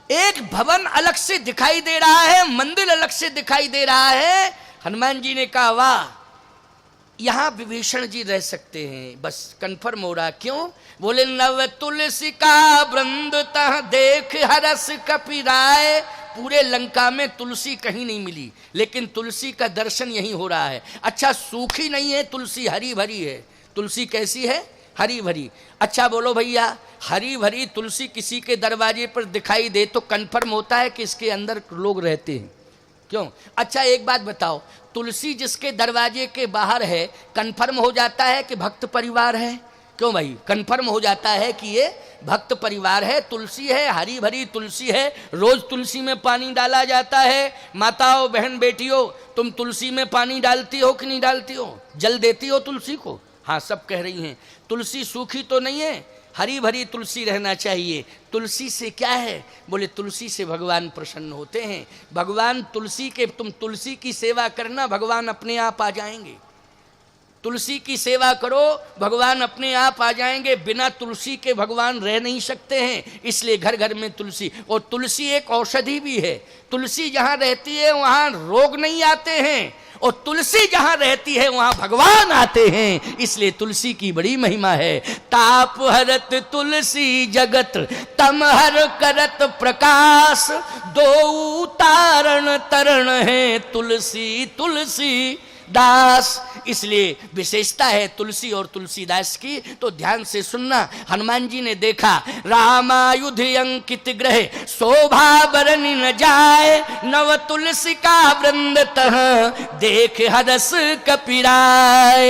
एक भवन अलग से दिखाई दे रहा है, मंदिर अलग से दिखाई दे रहा है। हनुमान जी ने कहा वाह, यहां विभीषण जी रह सकते हैं, बस कंफर्म हो रहा। क्यों? बोले नव तुलसी का वृंद तह देख हरस कपिराय। पूरे लंका में तुलसी कहीं नहीं मिली, लेकिन तुलसी का दर्शन यहीं हो रहा है। अच्छा, सूखी नहीं है तुलसी, हरी भरी है। तुलसी कैसी है? हरी भरी। अच्छा बोलो भैया, हरी भरी तुलसी किसी के दरवाजे पर दिखाई दे तो कंफर्म होता है कि इसके अंदर लोग रहते हैं। क्यों? अच्छा एक बात बताओ, तुलसी जिसके दरवाजे के बाहर है, कंफर्म हो जाता है कि भक्त परिवार है? क्यों भाई? कंफर्म हो जाता है कि ये भक्त परिवार है। तुलसी है, हरी भरी तुलसी है, रोज तुलसी में पानी डाला जाता है। माताओं, बहन, बेटियों, तुम तुलसी में पानी डालती हो कि नहीं डालती हो? जल देती हो तुलसी को? हाँ, सब कह रही हैं। तुलसी सूखी तो नहीं है, हरी भरी तुलसी रहना चाहिए। तुलसी से क्या है? बोले तुलसी से भगवान प्रसन्न होते हैं। भगवान तुलसी के, तुम तुलसी की सेवा करना, भगवान अपने आप आ जाएंगे। तुलसी की सेवा करो, भगवान अपने आप आ जाएंगे। बिना तुलसी के भगवान रह नहीं सकते हैं, इसलिए घर घर में तुलसी। और तुलसी एक औषधि भी है। तुलसी जहाँ रहती है वहाँ रोग नहीं आते हैं, और तुलसी जहाँ रहती है वहाँ भगवान आते हैं, इसलिए तुलसी की बड़ी महिमा है। ताप हरत तुलसी जगत तम हर करत प्रकाश, दो तारण तरण है तुलसी तुलसी दास। इसलिए विशेषता है तुलसी और तुलसीदास की। तो ध्यान से सुनना। हनुमान जी ने देखा रामायुध अंकित ग्रह, शोभा बरनी न जाए, नव तुलसी का वृंद तह देख हरस कपिराय।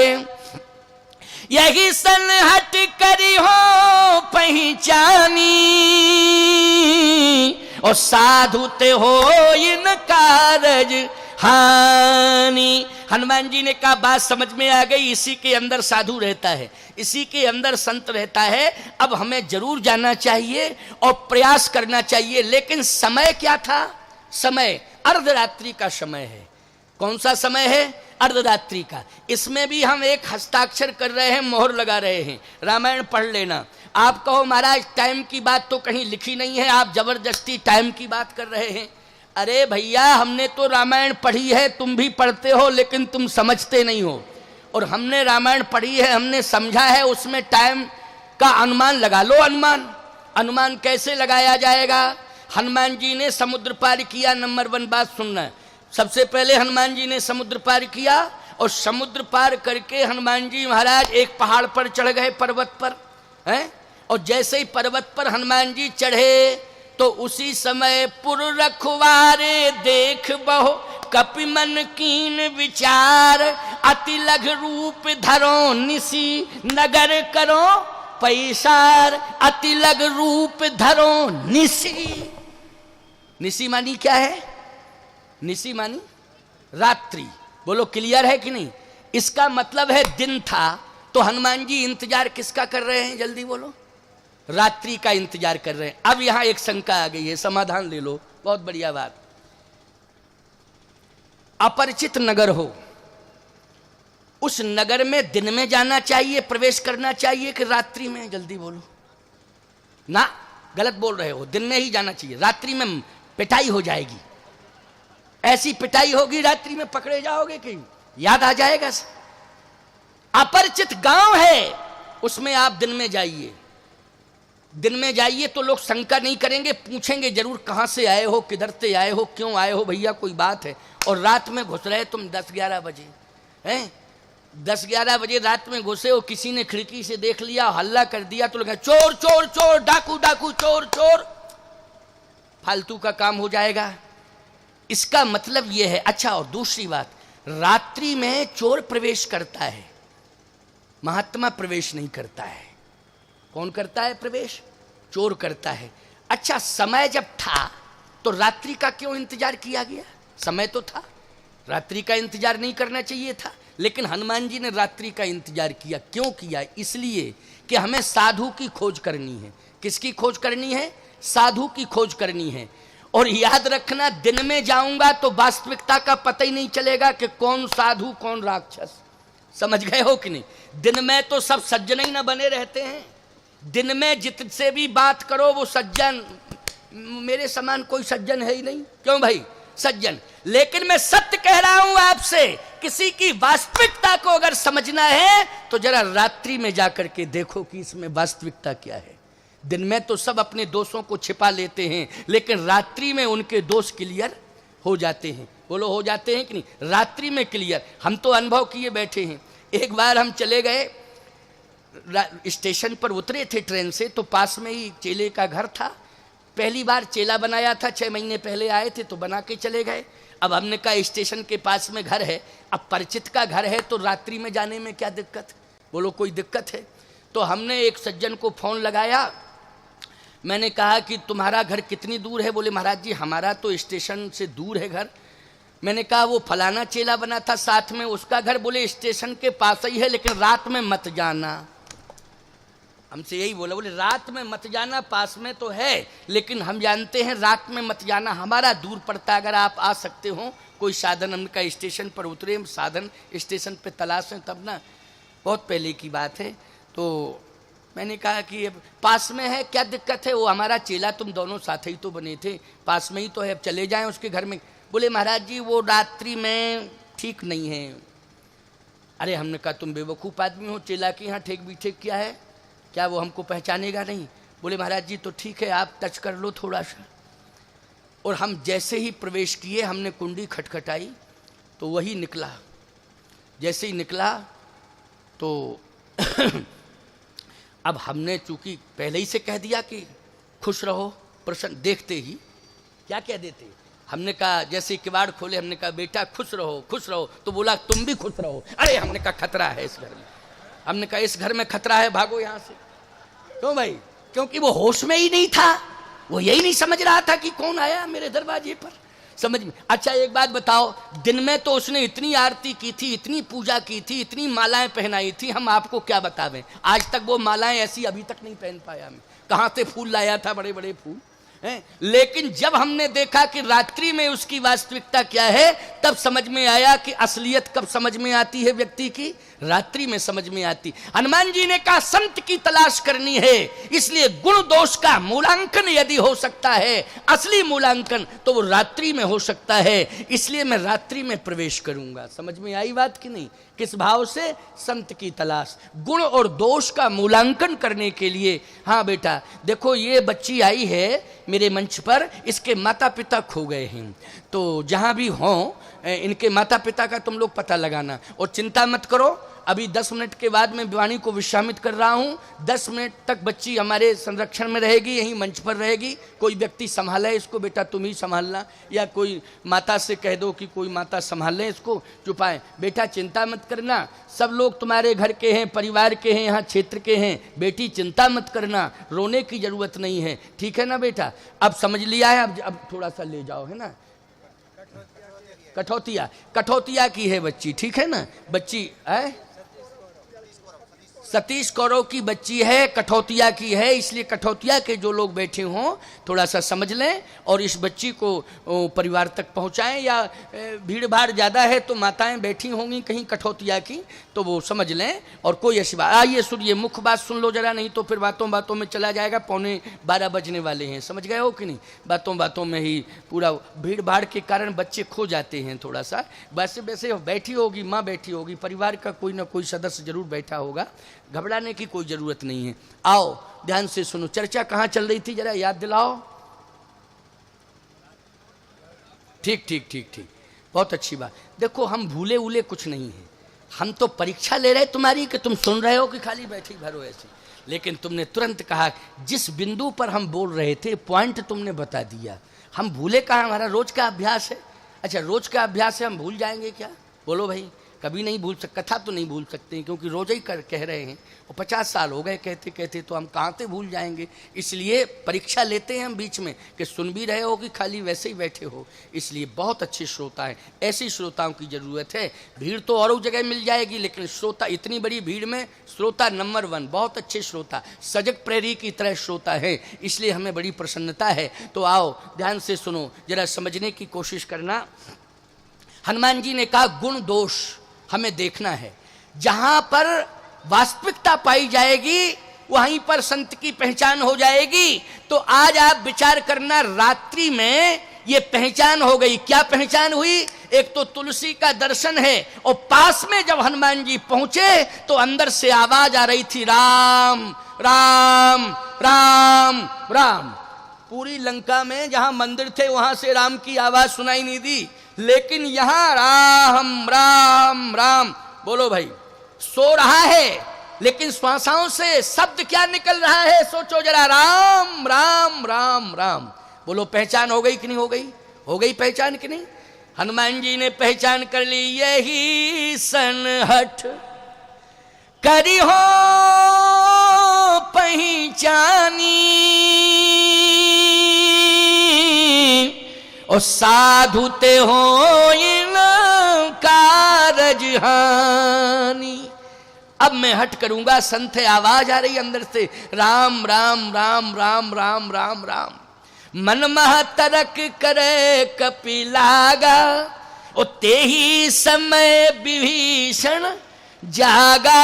यही सन हट करी हो पहचानी, और साधु ते हो इन कारज हानि। हनुमान जी ने कहा बात समझ में आ गई, इसी के अंदर साधु रहता है, इसी के अंदर संत रहता है। अब हमें जरूर जाना चाहिए और प्रयास करना चाहिए। लेकिन समय क्या था? समय अर्धरात्रि का समय है। कौन सा समय है? अर्धरात्रि का। इसमें भी हम एक हस्ताक्षर कर रहे हैं, मोहर लगा रहे हैं। रामायण पढ़ लेना। आप कहो महाराज टाइम की बात तो कहीं लिखी नहीं है, आप जबरदस्ती टाइम की बात कर रहे हैं। अरे भैया, हमने तो रामायण पढ़ी है, तुम भी पढ़ते हो, लेकिन तुम समझते नहीं हो। और हमने रामायण पढ़ी है, हमने समझा है, उसमें टाइम का अनुमान लगा लो। अनुमान कैसे लगाया जाएगा? हनुमान जी ने समुद्र पार किया। नंबर 1 बात सुनना। सबसे पहले हनुमान जी ने समुद्र पार किया, और समुद्र पार करके हनुमान जी महाराज एक पहाड़ पर चढ़ गए, पर्वत पर हैं। और जैसे ही पर्वत पर हनुमान जी चढ़े तो उसी समय पुर रखवारे देख बहु कपि मन कीन विचार, अति लघु रूप धरो निसी नगर करो पैसार। अति लघु रूप धरो निसी। निसी मानी क्या है? निसी मानी रात्रि। बोलो क्लियर है कि नहीं? इसका मतलब है दिन था, तो हनुमान जी इंतजार किसका कर रहे हैं? जल्दी बोलो। रात्रि का इंतजार कर रहे हैं। अब यहां एक शंका आ गई है, समाधान ले लो। बहुत बढ़िया बात। अपरिचित नगर हो, उस नगर में दिन में जाना चाहिए, प्रवेश करना चाहिए कि रात्रि में? जल्दी बोलो ना, गलत बोल रहे हो। दिन में ही जाना चाहिए, रात्रि में पिटाई हो जाएगी। ऐसी पिटाई होगी रात्रि में, पकड़े जाओगे कि याद आ जाएगा। अपरिचित गांव है, उसमें आप दिन में जाइए। दिन में जाइए तो लोग शंका नहीं करेंगे, पूछेंगे जरूर कहां से आए हो, किधर से आए हो, क्यों आए हो भैया, कोई बात है। और रात में घुस रहे तुम 10-11 बजे हैं, 10-11 बजे रात में घुसे हो, किसी ने खिड़की से देख लिया, हल्ला कर दिया, तो लोग चोर चोर चोर, डाकू डाकू, चोर चोर, फालतू का काम हो जाएगा। इसका मतलब यह है। अच्छा, और दूसरी बात, रात्रि में चोर प्रवेश करता है, महात्मा प्रवेश नहीं करता है। कौन करता है प्रवेश? चोर करता है। अच्छा, समय जब था तो रात्रि का क्यों इंतजार किया गया? समय तो था, रात्रि का इंतजार नहीं करना चाहिए था, लेकिन हनुमान जी ने रात्रि का इंतजार किया। क्यों किया? इसलिए कि हमें साधु की खोज करनी है। किसकी खोज करनी है? साधु की खोज करनी है। और याद रखना, दिन में जाऊंगा तो वास्तविकता का पता ही नहीं चलेगा कि कौन साधु कौन राक्षस। समझ गए हो कि नहीं? दिन में तो सब सज्जन ही ना बने रहते हैं। दिन में जितसे भी बात करो वो सज्जन, मेरे समान कोई सज्जन है ही नहीं। क्यों भाई सज्जन? लेकिन मैं सत्य कह रहा हूं आपसे, किसी की वास्तविकता को अगर समझना है तो जरा रात्रि में जाकर के देखो कि इसमें वास्तविकता क्या है। दिन में तो सब अपने दोषों को छिपा लेते हैं, लेकिन रात्रि में उनके दोष क्लियर हो जाते हैं। बोलो हो जाते हैं कि नहीं? रात्रि में क्लियर। हम तो अनुभव किए बैठे हैं। एक बार हम चले गए, स्टेशन पर उतरे थे ट्रेन से, तो पास में ही चेले का घर था। पहली बार चेला बनाया था, 6 महीने पहले आए थे तो बना के चले गए। अब हमने कहा स्टेशन के पास में घर है, अब परिचित का घर है तो रात्रि में जाने में क्या दिक्कत? बोलो कोई दिक्कत है? तो हमने एक सज्जन को फोन लगाया। मैंने कहा कि तुम्हारा घर कितनी दूर है? बोले महाराज जी हमारा तो स्टेशन से दूर है घर। मैंने कहा वो फलाना चेला बना था साथ में, उसका घर? बोले स्टेशन के पास ही है, लेकिन रात में मत जाना। हमसे यही बोला, बोले रात में मत जाना, पास में तो है लेकिन हम जानते हैं रात में मत जाना, हमारा दूर पड़ता है। अगर आप आ सकते हो कोई साधन। हमने स्टेशन पर उतरे, हम साधन स्टेशन पे तलाश हैं तब ना, बहुत पहले की बात है। तो मैंने कहा कि अब पास में है, क्या दिक्कत है? वो हमारा चेला, तुम दोनों साथ ही तो बने थे, पास में ही तो है, अब चले जाएं उसके घर में। बोले महाराज जी वो रात्रि में ठीक नहीं है। अरे हमने कहा तुम बेवकूफ़ आदमी हो, चेला के यहाँ ठेक बीठेक क्या है? क्या वो हमको पहचानेगा नहीं? बोले महाराज जी तो ठीक है, आप टच कर लो थोड़ा सा। और हम जैसे ही प्रवेश किए, हमने कुंडी खटखटाई तो वही निकला। जैसे ही निकला तो अब हमने चूंकि पहले ही से कह दिया कि खुश रहो प्रसन्न, देखते ही क्या कह देते, हमने कहा जैसे किवाड़ खोले, हमने कहा बेटा खुश रहो खुश रहो, तो बोला तुम भी खुश रहो। अरे हमने कहा खतरा है इस घर में, हमने कहा इस घर में खतरा है, भागो यहां से। क्यों भाई? क्योंकि वो होश में ही नहीं था, वो यही नहीं समझ रहा था कि कौन आया मेरे दरवाजे पर। समझ में? अच्छा एक बात बताओ, दिन में तो उसने इतनी आरती की थी, इतनी पूजा की थी, इतनी मालाएं पहनाई थी, हम आपको क्या बतावें। आज तक वो मालाएं ऐसी अभी तक नहीं पहन पाया। मैं कहाँ से फूल लाया था, बड़े बड़े फूल हैं। लेकिन जब हमने देखा कि रात्रि में उसकी वास्तविकता क्या है, तब समझ में आया कि असलियत कब समझ में आती है व्यक्ति की? रात्रि में समझ में आती। हनुमान जी ने कहा संत की तलाश करनी है, इसलिए गुण दोष का मूल्यांकन यदि हो सकता है, असली मूल्यांकन, तो वो रात्रि में हो सकता है। इसलिए मैं रात्रि में प्रवेश करूंगा। समझ में आई बात कि नहीं? किस भाव से? संत की तलाश, गुण और दोष का मूल्यांकन करने के लिए। हाँ बेटा देखो, ये बच्ची आई है मेरे मंच पर, इसके माता पिता खो गए हैं, तो जहां भी हों इनके माता पिता का तुम लोग पता लगाना। और चिंता मत करो, अभी 10 मिनट के बाद मैं वाणी को विश्रामित कर रहा हूं। 10 मिनट तक बच्ची हमारे संरक्षण में रहेगी, यहीं मंच पर रहेगी। कोई व्यक्ति संभाले इसको, बेटा तुम ही संभालना, या कोई माता से कह दो कि कोई माता संभाल लें इसको, चुपाएं। बेटा चिंता मत करना, सब लोग तुम्हारे घर के हैं, परिवार के हैं, यहाँ क्षेत्र के हैं। बेटी चिंता मत करना, रोने की जरूरत नहीं है, ठीक है ना बेटा? अब समझ लिया है, अब थोड़ा सा ले जाओ, है ना? कठौतिया, कठौतिया की है बच्ची, ठीक है ना? बच्ची है सतीश कौरव की बच्ची है, कठौतिया की है, इसलिए कठौतिया के जो लोग बैठे हों थोड़ा सा समझ लें और इस बच्ची को परिवार तक पहुंचाएं। या भीड़ भाड़ ज़्यादा है तो माताएं बैठी होंगी कहीं कठौतिया की, तो वो समझ लें और कोई ऐसी बात। आइए सुनिए, मुख्य बात सुन लो जरा, नहीं तो फिर बातों बातों में चला जाएगा। 11:15 बजने वाले हैं, समझ गए हो कि नहीं? बातों बातों में ही पूरा भीड़ भाड़ के कारण बच्चे खो जाते हैं थोड़ा सा। वैसे वैसे बैठी होगी माँ, बैठी होगी, परिवार का कोई ना कोई सदस्य जरूर बैठा होगा, घबराने की कोई जरूरत नहीं है। आओ ध्यान से सुनो, चर्चा कहाँ चल रही थी जरा याद दिलाओ। ठीक ठीक ठीक ठीक, बहुत अच्छी बात। देखो हम भूले उले कुछ नहीं है, हम तो परीक्षा ले रहे तुम्हारी कि तुम सुन रहे हो कि खाली बैठी भरो ऐसी। लेकिन तुमने तुरंत कहा, जिस बिंदु पर हम बोल रहे थे पॉइंट तुमने बता दिया। हम भूले कहाँ, हमारा रोज का अभ्यास है। अच्छा रोज का अभ्यास है, हम भूल जाएंगे क्या? बोलो भाई, कभी नहीं भूल सकते, कथा तो नहीं भूल सकते क्योंकि रोज ही कह रहे हैं, और 50 साल हो गए कहते कहते, तो हम कहाँ से भूल जाएंगे। इसलिए परीक्षा लेते हैं हम बीच में कि सुन भी रहे हो कि खाली वैसे ही बैठे हो। इसलिए बहुत अच्छे श्रोता हैं, ऐसी श्रोताओं की ज़रूरत है। भीड़ तो और जगह मिल जाएगी, लेकिन श्रोता, इतनी बड़ी भीड़ में श्रोता नंबर 1, बहुत अच्छे श्रोता, सजग प्रेरी की तरह श्रोता है, इसलिए हमें बड़ी प्रसन्नता है। तो आओ ध्यान से सुनो, जरा समझने की कोशिश करना। हनुमान जी ने कहा गुण दोष हमें देखना है, जहां पर वास्तविकता पाई जाएगी वहीं पर संत की पहचान हो जाएगी। तो आज आप विचार करना, रात्रि में ये पहचान हो गई। क्या पहचान हुई? एक तो तुलसी का दर्शन है, और पास में जब हनुमान जी पहुंचे तो अंदर से आवाज आ रही थी, राम राम राम राम। पूरी लंका में जहां मंदिर थे वहां से राम की आवाज सुनाई नहीं दी, लेकिन यहां राम राम राम। बोलो भाई, सो रहा है लेकिन श्वासों से शब्द क्या निकल रहा है? सोचो जरा, राम राम राम राम। बोलो, पहचान हो गई कि नहीं हो गई? हो गई पहचान कि नहीं? हनुमान जी ने पहचान कर ली। यही सनहठ करी हो पहचानी, और साधु ते हो इन कारज हानि। अब मैं हट करूंगा। संत है, आवाज आ रही अंदर से, राम राम राम राम राम राम राम। मन मह तरक करे कपिलागा, ओ ते ही समय विभीषण जागा।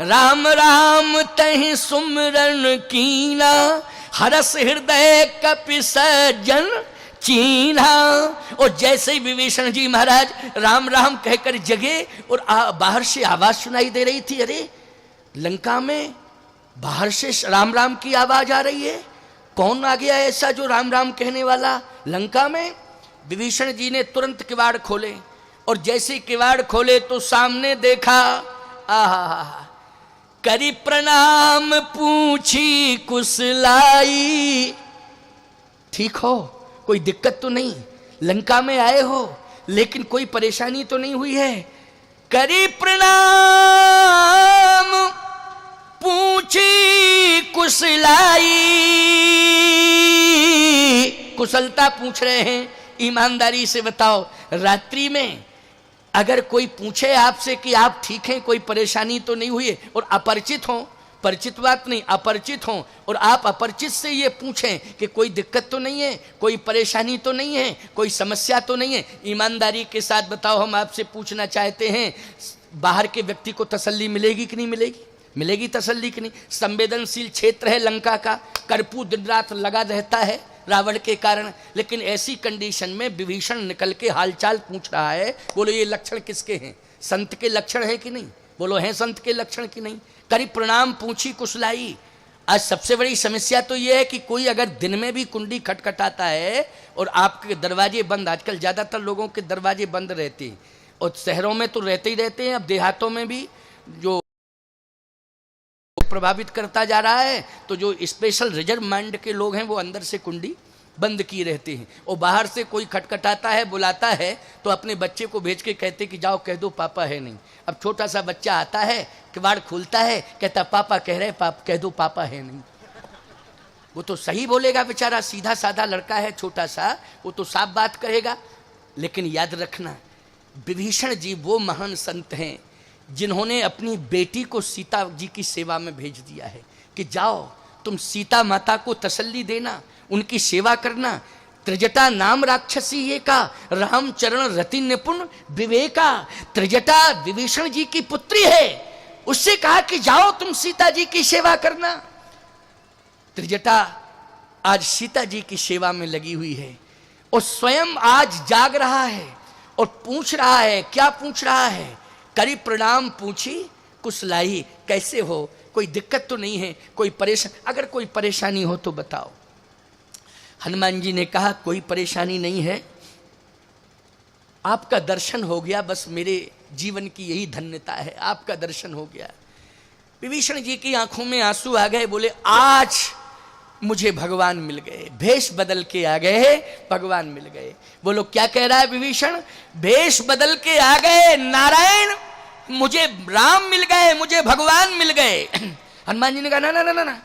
राम राम तहि सुमरन कीना, हरस हृदय कपि सज्जन चीन्हा। और जैसे ही विभीषण जी महाराज राम राम कहकर जगे, और बाहर से आवाज सुनाई दे रही थी। अरे, लंका में बाहर से राम राम की आवाज आ रही है। कौन आ गया ऐसा जो राम राम कहने वाला लंका में? विभीषण जी ने तुरंत किवाड़ खोले, और जैसे किवाड़ खोले तो सामने देखा, आहा, करी प्रणाम पूछी कुशलाई। ठीक हो? कोई दिक्कत तो नहीं? लंका में आए हो लेकिन कोई परेशानी तो नहीं हुई है? करी प्रणाम पूछी कुशलाई। कुशलता पूछ रहे हैं, ईमानदारी से बताओ, रात्रि में अगर कोई पूछे आपसे कि आप ठीक हैं, कोई परेशानी तो नहीं हुई है, और अपरिचित हो, परिचित बात नहीं, अपरिचित हो, और आप अपरिचित से ये पूछें कि कोई दिक्कत तो नहीं है, कोई परेशानी तो नहीं है, कोई समस्या तो नहीं है, ईमानदारी के साथ बताओ, हम आपसे पूछना चाहते हैं, बाहर के व्यक्ति को तसल्ली मिलेगी कि नहीं मिलेगी? मिलेगी तसल्ली कि नहीं? संवेदनशील क्षेत्र है लंका का, कर्फ्यू दिन रात लगा रहता है रावण के कारण, लेकिन ऐसी कंडीशन में विभीषण निकल के हालचाल पूछ रहा है। बोलो, ये लक्षण किसके हैं? संत के लक्षण है कि नहीं? बोलो, हैं संत के लक्षण कि नहीं? करी प्रणाम पूछी कुशलाई। आज सबसे बड़ी समस्या तो ये है कि कोई अगर दिन में भी कुंडी खटखटाता है और आपके दरवाजे बंद, आजकल ज़्यादातर लोगों के दरवाजे बंद रहते हैं, और शहरों में तो रहते ही रहते हैं, अब देहातों में भी जो प्रभावित करता जा रहा है, तो जो स्पेशल रिजर्व माइंड के लोग हैं वो अंदर से कुंडी बंद किए रहते हैं, और बाहर से कोई खटखटाता है, बुलाता है, तो अपने बच्चे को भेज के कहते कि जाओ कह दो पापा है नहीं। अब छोटा सा बच्चा आता है, किवाड़ खोलता है, कहता पापा कह रहे, कह दो पापा है नहीं। वो तो सही बोलेगा बेचारा, सीधा साधा लड़का है छोटा सा, वो तो साफ बात कहेगा। लेकिन याद रखना, विभीषण जी वो महान संत हैं जिन्होंने अपनी बेटी को सीता जी की सेवा में भेज दिया है कि जाओ तुम सीता माता को तसल्ली देना, उनकी सेवा करना। त्रिजटा नाम राक्षसी ये का, राम चरण रति निपुण विवेका। त्रिजटा विभीषण जी की पुत्री है, उससे कहा कि जाओ तुम सीता जी की सेवा करना। त्रिजटा आज सीता जी की सेवा में लगी हुई है, और स्वयं आज जाग रहा है और पूछ रहा है। क्या पूछ रहा है? करी प्रणाम पूछी कुशलाई। कैसे हो? कोई दिक्कत तो नहीं है? कोई अगर कोई परेशानी हो तो बताओ। हनुमान जी ने कहा कोई परेशानी नहीं है, आपका दर्शन हो गया, बस मेरे जीवन की यही धन्यता है, आपका दर्शन हो गया। विभीषण जी की आंखों में आंसू आ गए, बोले आज मुझे भगवान मिल गए, भेष बदल के आ गए, भगवान मिल गए। बोलो क्या कह रहा है विभीषण? भेष बदल के आ गए नारायण, मुझे राम मिल गए, मुझे भगवान मिल गए। हनुमान जी ने कहा ना ना ना ना ना,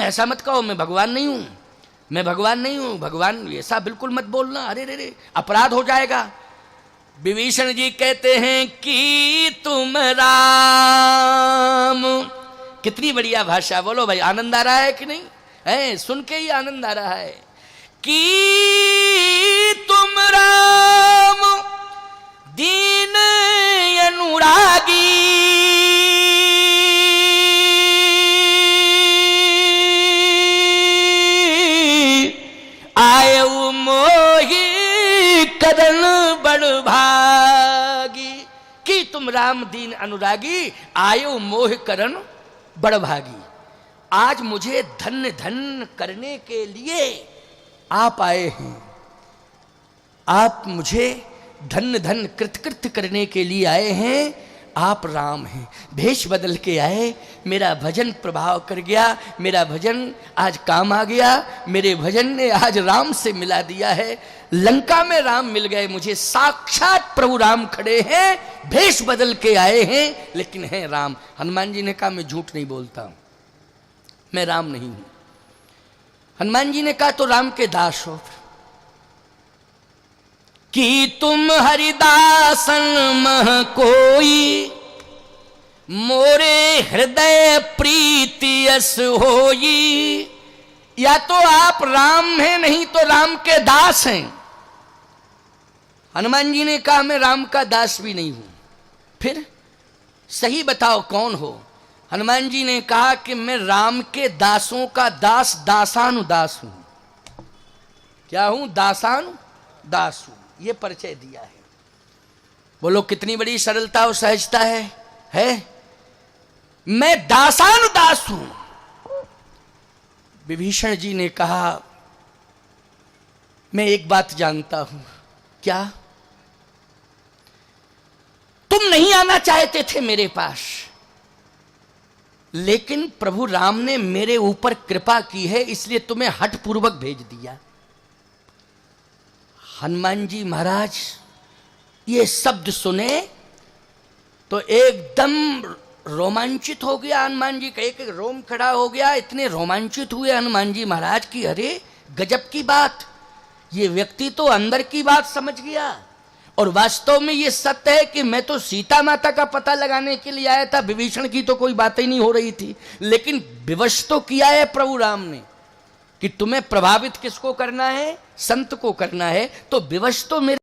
ऐसा मत कहो, मैं भगवान नहीं हूं, मैं भगवान नहीं हूं, भगवान ऐसा बिल्कुल मत बोलना, अरे रे रे अपराध हो जाएगा। विभीषण जी कहते हैं कि तुम राम। कितनी बढ़िया भाषा, बोलो भाई आनंद आ रहा है कि नहीं? है, सुन के ही आनंद आ रहा है। कि तुम राम दीन अनुरागी, तुम राम दीन अनुरागी, आयो मोह करन बड़ भागी। आज मुझे धन्य धन्य करने के लिए आप आए हैं, आप मुझे धन्य धन्य कृतकृत्य करने के लिए आए हैं। आप राम हैं, भेष बदल के आए, मेरा भजन प्रभाव कर गया, मेरा भजन आज काम आ गया, मेरे भजन ने आज राम से मिला दिया है। लंका में राम मिल गए मुझे, साक्षात प्रभु राम खड़े हैं, भेष बदल के आए हैं, लेकिन हैं राम। हनुमान जी ने कहा मैं झूठ नहीं बोलता हूं, मैं राम नहीं हूं। हनुमान जी ने कहा तो राम के दास हो कि तुम हरिदासन मह कोई, मोरे हृदय प्रीति यस होई। या तो आप राम हैं, नहीं तो राम के दास हैं। हनुमान जी ने कहा मैं राम का दास भी नहीं हूं। फिर सही बताओ कौन हो? हनुमान जी ने कहा कि मैं राम के दासों का दास, दासानुदास हूं। क्या हूं? दासानुदास हूं। ये परिचय दिया है। बोलो कितनी बड़ी सरलता और सहजता है? मैं दासानुदास हूं। विभीषण जी ने कहा मैं एक बात जानता हूं। क्या? तुम नहीं आना चाहते थे मेरे पास, लेकिन प्रभु राम ने मेरे ऊपर कृपा की है, इसलिए तुम्हें हठपूर्वक भेज दिया। हनुमान जी महाराज ये शब्द सुने तो एकदम रोमांचित हो गया। हनुमान जी का एक एक रोम खड़ा हो गया। इतने रोमांचित हुए हनुमान जी महाराज की, अरे गजब की बात, ये व्यक्ति तो अंदर की बात समझ गया। और वास्तव में ये सत्य है कि मैं तो सीता माता का पता लगाने के लिए आया था, विभीषण की तो कोई बात ही नहीं हो रही थी, लेकिन विवश तो किया है प्रभु राम ने कि तुम्हें प्रभावित किसको करना है? संत को करना है। तो विवश तो मेरे